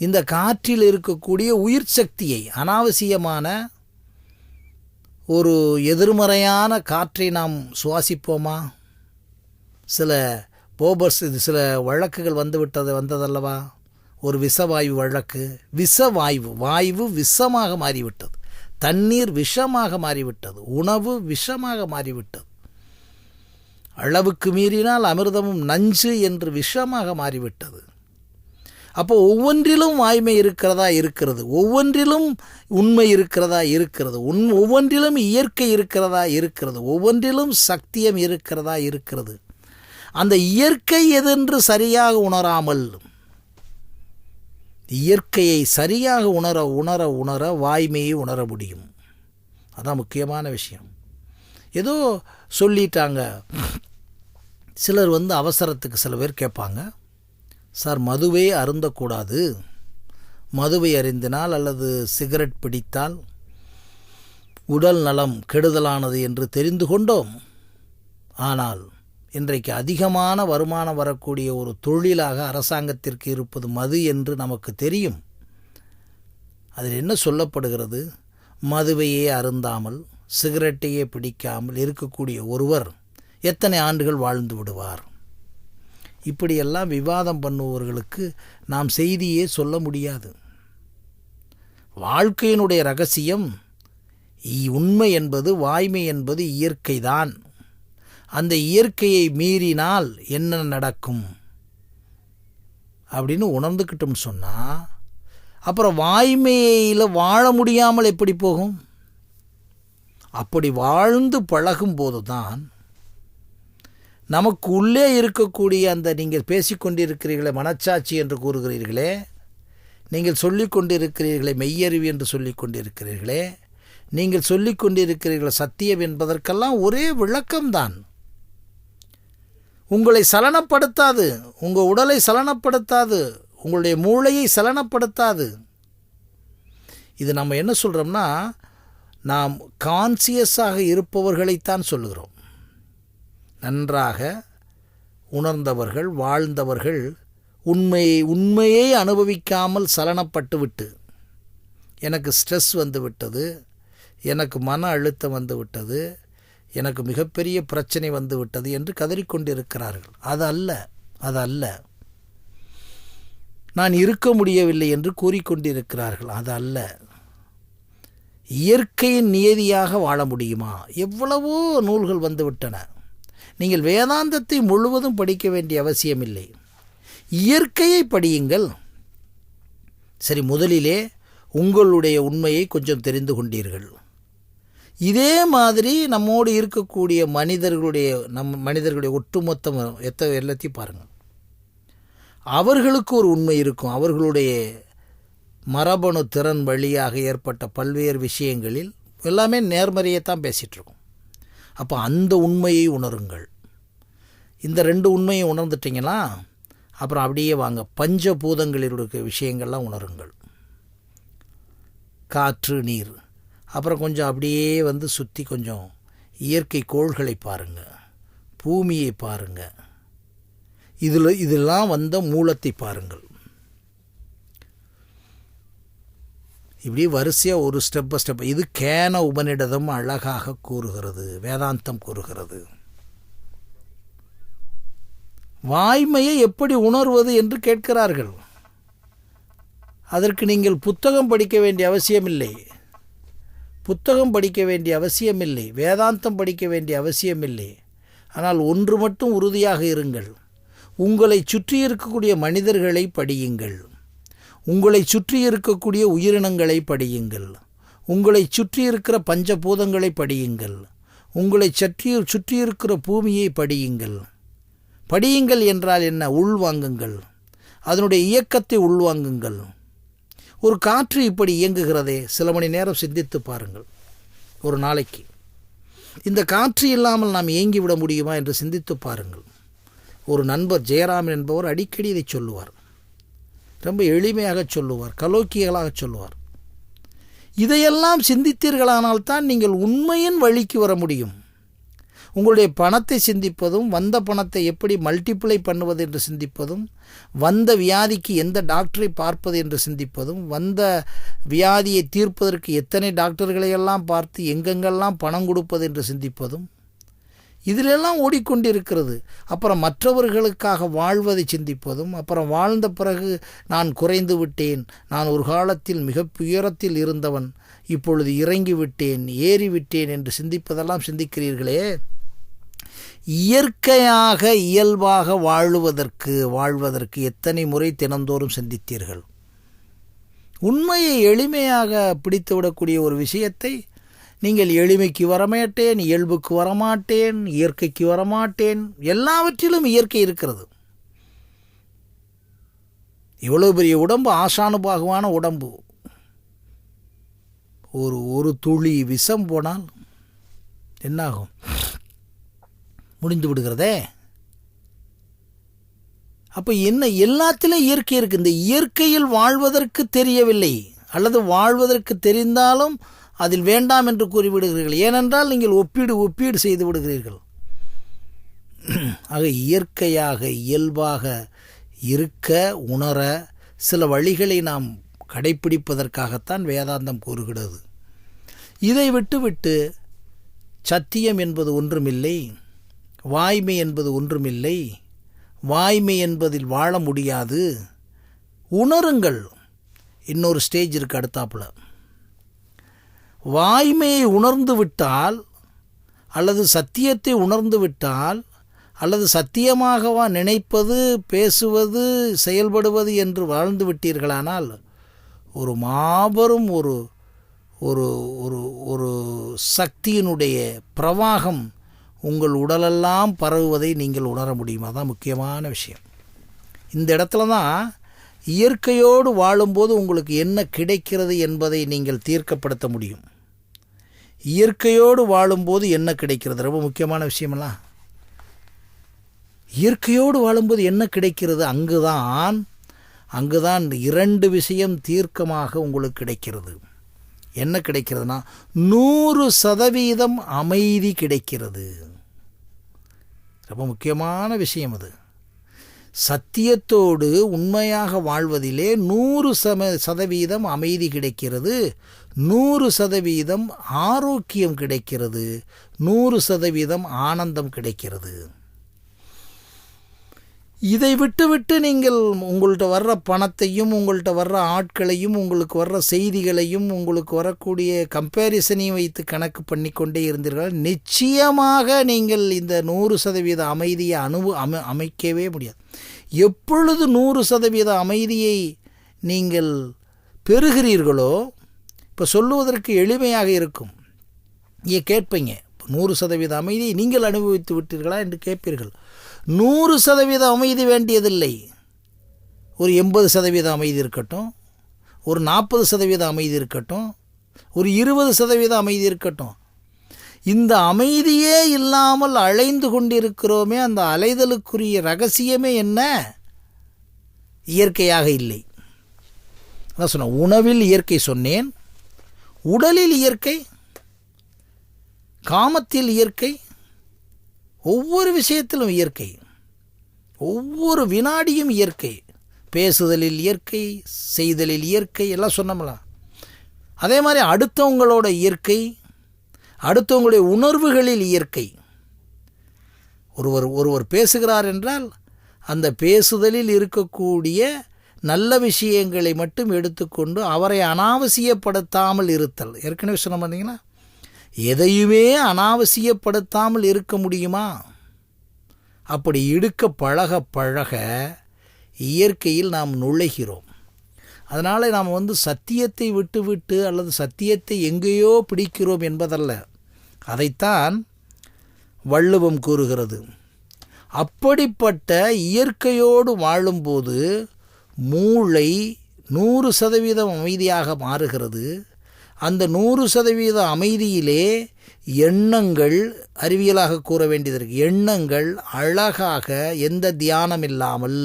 இந்த காற்றில் இருக்கக்கூடிய உயிர் சக்தியை, அனாவசியமான ஒரு எதிர்மறையான காற்றை நாம் சுவாசிப்போமா? சில போபர்ஸ், இது சில வழக்குகள் வந்ததல்லவா? ஒரு விஷவாயு வழக்கு. வாயு விஷமாக மாறிவிட்டது, தண்ணீர் விஷமாக மாறிவிட்டது, உணவு விஷமாக மாறிவிட்டது. அளவுக்கு மீறினால் அமிர்தமும் நஞ்சு என்று விஷமாக மாறிவிட்டது. அப்போ ஒவ்வொன்றிலும் வாய்மை இருக்கிறது, ஒவ்வொன்றிலும் உண்மை இருக்கிறது, ஒவ்வொன்றிலும் இயற்கை இருக்கிறது, ஒவ்வொன்றிலும் சத்தியம் இருக்கிறது. அந்த இயற்கை எதென்று சரியாக உணராமல், இயற்கையை சரியாக உணர வாய்மையை உணர முடியும். அதான் முக்கியமான விஷயம். ஏதோ சொல்லிட்டாங்க. சிலர் அவசரத்துக்கு சில பேர் கேட்பாங்க, சார் மதுவே அருந்தக்கூடாது, மதுவை அருந்தினால் அல்லது சிகரெட் பிடித்தால் உடல் நலம் கெடுதலானது என்று தெரிந்து கொண்டோம். ஆனால் இன்றைக்கு அதிகமான வருமானம் வரக்கூடிய ஒரு தொழிலாக அரசாங்கத்திற்கு இருப்பது மது என்று நமக்கு தெரியும். அதில் என்ன சொல்லப்படுகிறது? மதுவையே அருந்தாமல் சிகரெட்டையே பிடிக்காமல் இருக்கக்கூடிய ஒருவர் எத்தனை ஆண்டுகள் வாழ்ந்து விடுவார்? இப்படியெல்லாம் விவாதம் பண்ணுபவர்களுக்கு நாம் செய்தியே சொல்ல முடியாது. வாழ்க்கையினுடைய ரகசியம், உண்மை என்பது, வாய்மை என்பது இயற்கைதான். அந்த இயற்கையை மீறினால் என்ன நடக்கும் அப்படின்னு உணர்ந்துக்கிட்டோம்னு சொன்னால், அப்புறம் வாய்மையில் வாழ முடியாமல் எப்படி போகும்? அப்படி வாழ்ந்து பழகும்போது தான் நமக்கு உள்ளே இருக்கக்கூடிய அந்த, நீங்கள் பேசிக்கொண்டிருக்கிறீர்களே மனச்சாட்சி என்று கூறுகிறீர்களே, நீங்கள் சொல்லிக் கொண்டிருக்கிறீர்களே மெய்யறிவு என்று சொல்லிக் கொண்டிருக்கிறீர்களே, நீங்கள் சொல்லிக் கொண்டிருக்கிறீர்கள் சத்தியம் என்பதற்கெல்லாம் ஒரே விளக்கம்தான். உங்களை சலனப்படுத்தாது, உங்கள் உடலை சலனப்படுத்தாது, உங்களுடைய மூளையை சலனப்படுத்தாது. இது நம்ம என்ன சொல்கிறோம்னா, நாம் கான்சியஸாக இருப்பவர்களைத்தான் சொல்லுகிறோம். நன்றாக உணர்ந்தவர்கள், வாழ்ந்தவர்கள், உண்மையை அனுபவிக்காமல் சலனப்பட்டு விட்டு, எனக்கு ஸ்ட்ரெஸ் வந்து விட்டது, எனக்கு மன அழுத்தம் வந்து விட்டது, எனக்கு மிகப்பெரிய பிரச்சனை வந்து விட்டது என்று கதறிக்கொண்டிருக்கிறார்கள். அது அல்ல. நான் இருக்க முடியவில்லை என்று கூறிக்கொண்டிருக்கிறார்கள். அது அல்ல. இயற்கையின் நியதியாக வாழ முடியுமா? எவ்வளவோ நூல்கள் வந்துவிட்டன. நீங்கள் வேதாந்தத்தை முழுவதும் படிக்க வேண்டிய அவசியமில்லை, இயற்கையை படியுங்கள். சரி, முதலிலே உங்களுடைய உண்மையை கொஞ்சம் தெரிந்து கொண்டீர்கள். இதே மாதிரி நம்மோடு இருக்கக்கூடிய மனிதர்களுடைய ஒட்டுமொத்தம் எல்லாத்தையும் பாருங்கள். அவர்களுக்கு ஒரு உண்மை இருக்கும். அவர்களுடைய மரபணு திறன் வழியாக ஏற்பட்ட பல்வேறு விஷயங்களில் எல்லாமே நேர்மறையைத்தான் பேசிகிட்ருக்கோம். அப்போ அந்த உண்மையை உணருங்கள். இந்த 2 உண்மையை உணர்ந்துட்டிங்களா, அப்புறம் அப்படியே வாங்க பஞ்சபூதங்களிலுடைய விஷயங்கள்லாம் உணருங்கள். காற்று, நீர், அப்புறம் கொஞ்சம் அப்படியே சுற்றி கொஞ்சம் இயற்கை கோள்களை பாருங்கள், பூமியை பாருங்கள், இதெல்லாம் வந்த மூலத்தை பாருங்கள். இப்படி வரிசையாக ஒரு ஸ்டெப் இது கேன உபநிடதம் அழகாக கூறுகிறது, வேதாந்தம் கூறுகிறது. வாய்மையை எப்படி உணர்வது என்று கேட்கிறார்கள். அதற்கு நீங்கள் புத்தகம் படிக்க வேண்டிய அவசியமில்லை, வேதாந்தம் படிக்க வேண்டிய அவசியமில்லை. ஆனால் ஒன்று மட்டும் உறுதியாக இருங்கள், உங்களை சுற்றி இருக்கக்கூடிய மனிதர்களை படியுங்கள், உங்களை சுற்றி இருக்கக்கூடிய உயிரினங்களை படியுங்கள், உங்களை சுற்றி இருக்கிற பஞ்சபூதங்களை படியுங்கள், உங்களை சுற்றி இருக்கிற பூமியை படியுங்கள். படியுங்கள் என்றால் என்ன? உள்வாங்குங்கள், அதனுடைய இயக்கத்தை உள்வாங்குங்கள். ஒரு காற்று இப்படி இயங்குகிறதே, சில மணி நேரம் சிந்தித்து பாருங்கள். ஒரு நாளைக்கு இந்த காற்று இல்லாமல் நாம் இயங்கிவிட முடியுமா என்று சிந்தித்து பாருங்கள். ஒரு நண்பர் ஜெயராமன் என்பவர் அடிக்கடி இதை சொல்லுவார். ரொம்ப எளிமையாக சொல்லுவார், கலோக்கியங்களாக சொல்லுவார். இதையெல்லாம் சிந்தித்தீர்களானால் தான் நீங்கள் உண்மையின் வழிக்கு வர முடியும். உங்களுடைய பணத்தை சிந்திப்பதும், வந்த பணத்தை எப்படி மல்டிப்ளை பண்ணுவது என்று சிந்திப்பதும், வந்த வியாதிக்கு எந்த டாக்டரை பார்ப்பது என்று சிந்திப்பதும், வந்த வியாதியை தீர்ப்பதற்கு எத்தனை டாக்டர்களையெல்லாம் பார்த்து எங்கெங்கெல்லாம் பணம் கொடுப்பது என்று சிந்திப்பதும், இதிலெல்லாம் ஓடிக்கொண்டிருக்கிறது. அப்புறம் மற்றவர்களுக்காக வாழ்வதை சிந்திப்பதும், அப்புறம் வாழ்ந்த பிறகு நான் குறைந்து விட்டேன், நான் ஒரு காலத்தில் மிக உயரத்தில் இருந்தவன், இப்பொழுது இறங்கிவிட்டேன், ஏறிவிட்டேன் என்று சிந்திப்பதெல்லாம் சிந்திக்கிறீர்களே. இயற்கையாக இயல்பாக வாழ்வதற்கு எத்தனை முறை தினந்தோறும் சிந்தித்தீர்கள்? உண்மையை எளிமையாக பிடித்துவிடக்கூடிய ஒரு விஷயத்தை நீங்கள் எளிமைக்கு வரமாட்டேன், இயல்புக்கு வரமாட்டேன், இயற்கைக்கு வரமாட்டேன், எல்லாவற்றிலும் இயற்கை இருக்கிறது. இவ்வளோ பெரிய உடம்பு, ஆசானுபாகுவான உடம்பு, ஒரு துளி விஷம் போனால் என்னாகும்? முடிந்து விடுகிறதே. அப்போ என்ன, எல்லாத்திலும் இயற்கை இருக்குது. இந்த இயற்கையில் வாழ்வதற்கு தெரியவில்லை, அல்லது வாழ்வதற்கு தெரிந்தாலும் அதில் வேண்டாம் என்று கூறிவிடுகிறீர்கள். ஏனென்றால் நீங்கள் ஒப்பீடு செய்து விடுகிறீர்கள். ஆக இயற்கையாக இயல்பாக இருக்க உணர சில வழிகளை நாம் கடைப்பிடிப்பதற்காகத்தான் வேதாந்தம் கூறுகிறது. இதை விட்டுவிட்டு சத்தியம் என்பது ஒன்றுமில்லை, வாய்மை என்பது ஒன்றுமில்லை, வாய்மை என்பதில் வாழ முடியாது, உணருங்கள். இன்னொரு ஸ்டேஜ் இருக்குது அடுத்தாப்புல. வாய்மையை உணர்ந்து விட்டால், அல்லது சத்தியத்தை உணர்ந்து விட்டால், அல்லது சத்தியமாகவா நினைப்பது, பேசுவது, செயல்படுவது என்று வாழ்ந்து விட்டீர்களானால் ஒரு மாபெரும் ஒரு ஒரு ஒரு ஒரு சக்தியினுடைய பிரவாகம் உங்கள் உடலெல்லாம் பரவுவதை நீங்கள் உணர முடியும். அதுதான் முக்கியமான விஷயம். இந்த இடத்துல தான் இயற்கையோடு வாழும்போது உங்களுக்கு என்ன கிடைக்கிறது என்பதை நீங்கள் தீர்க்கப்படுத்த முடியும். இயற்கையோடு வாழும்போது என்ன கிடைக்கிறது, ரொம்ப முக்கியமான விஷயமெல்லாம். இயற்கையோடு வாழும்போது என்ன கிடைக்கிறது, அங்குதான் 2 விஷயம் தீர்க்கமாக உங்களுக்கு கிடைக்கிறது. என்ன கிடைக்கிறதுனா 100% அமைதி கிடைக்கிறது. ரொம்ப முக்கியமான விஷயம் அது. சத்தியத்தோடு உண்மையாக வாழ்வதிலே 100% அமைதி கிடைக்கிறது, 100% ஆரோக்கியம் கிடைக்கிறது, 100% ஆனந்தம் கிடைக்கிறது. இதை விட்டு நீங்கள் உங்கள்கிட்ட வர்ற பணத்தையும், உங்கள்கிட்ட வர்ற ஆட்களையும், உங்களுக்கு வர்ற செய்திகளையும், உங்களுக்கு வரக்கூடிய கம்பேரிசனையும் வைத்து கணக்கு பண்ணி கொண்டே இருந்தீர்கள், நிச்சயமாக நீங்கள் இந்த 100% அமைதியை அமைக்கவே முடியாது. எப்பொழுது 100% அமைதியை நீங்கள் பெறுகிறீர்களோ, இப்போ சொல்லுவதற்கு எளிமையாக இருக்கும். நீங்கள் கேட்பீங்க, 100% அமைதியை நீங்கள் அனுபவித்து விட்டீர்களா என்று கேட்பீர்கள். 100% அமைதி வேண்டியதில்லை. ஒரு 80% அமைதி இருக்கட்டும், ஒரு 40% அமைதி இருக்கட்டும், ஒரு 20% அமைதி இருக்கட்டும். இந்த அமைதியே இல்லாமல் அலைந்து கொண்டிருக்கிறோமே, அந்த அலைதலுக்குரிய ரகசியமே என்ன? இயற்கையாக இல்லை. அதான் சொன்னேன், உணவில் இயற்கை சொன்னேன், உடலில் இயற்கை, காமத்தில் இயற்கை, ஒவ்வொரு விஷயத்திலும் இயற்கை, ஒவ்வொரு வினாடியும் இயற்கை. பேசுதலில் இயற்கை, செய்தலில் இயற்கை, எல்லாம் சொன்னோம்ல. அதே மாதிரி அடுத்தவங்களோட இயற்கை, அடுத்தவங்களுடைய உணர்வுகளில் இயற்கை. ஒருவர் பேசுகிறார் என்றால் அந்த பேசுதலில் இருக்கக்கூடிய நல்ல விஷயங்களை மட்டும் எடுத்துக்கொண்டு அவரை அனாவசியப்படுத்தாமல் இருத்தல். ஏற்கனவே சொன்ன பார்த்தீங்கன்னா, எதையுமே அனாவசியப்படுத்தாமல் இருக்க முடியுமா? அப்படி இடுக்க பழக பழக இயற்கையில் நாம் நுழைகிறோம். அதனால் நாம் சத்தியத்தை விட்டுவிட்டு அல்லது சத்தியத்தை எங்கேயோ பிடிக்கிறோம் என்பதல்ல. அதைத்தான் வள்ளுவம் கூறுகிறது. அப்படிப்பட்ட இயற்கையோடு வாழும்போது மூளை 100% அமைதியாக மாறுகிறது. அந்த 100% அமைதியிலே எண்ணங்கள், அறிவியலாக கூற வேண்டியதற்கு, எண்ணங்கள் அழகாக எந்த தியானம் இல்லாமல்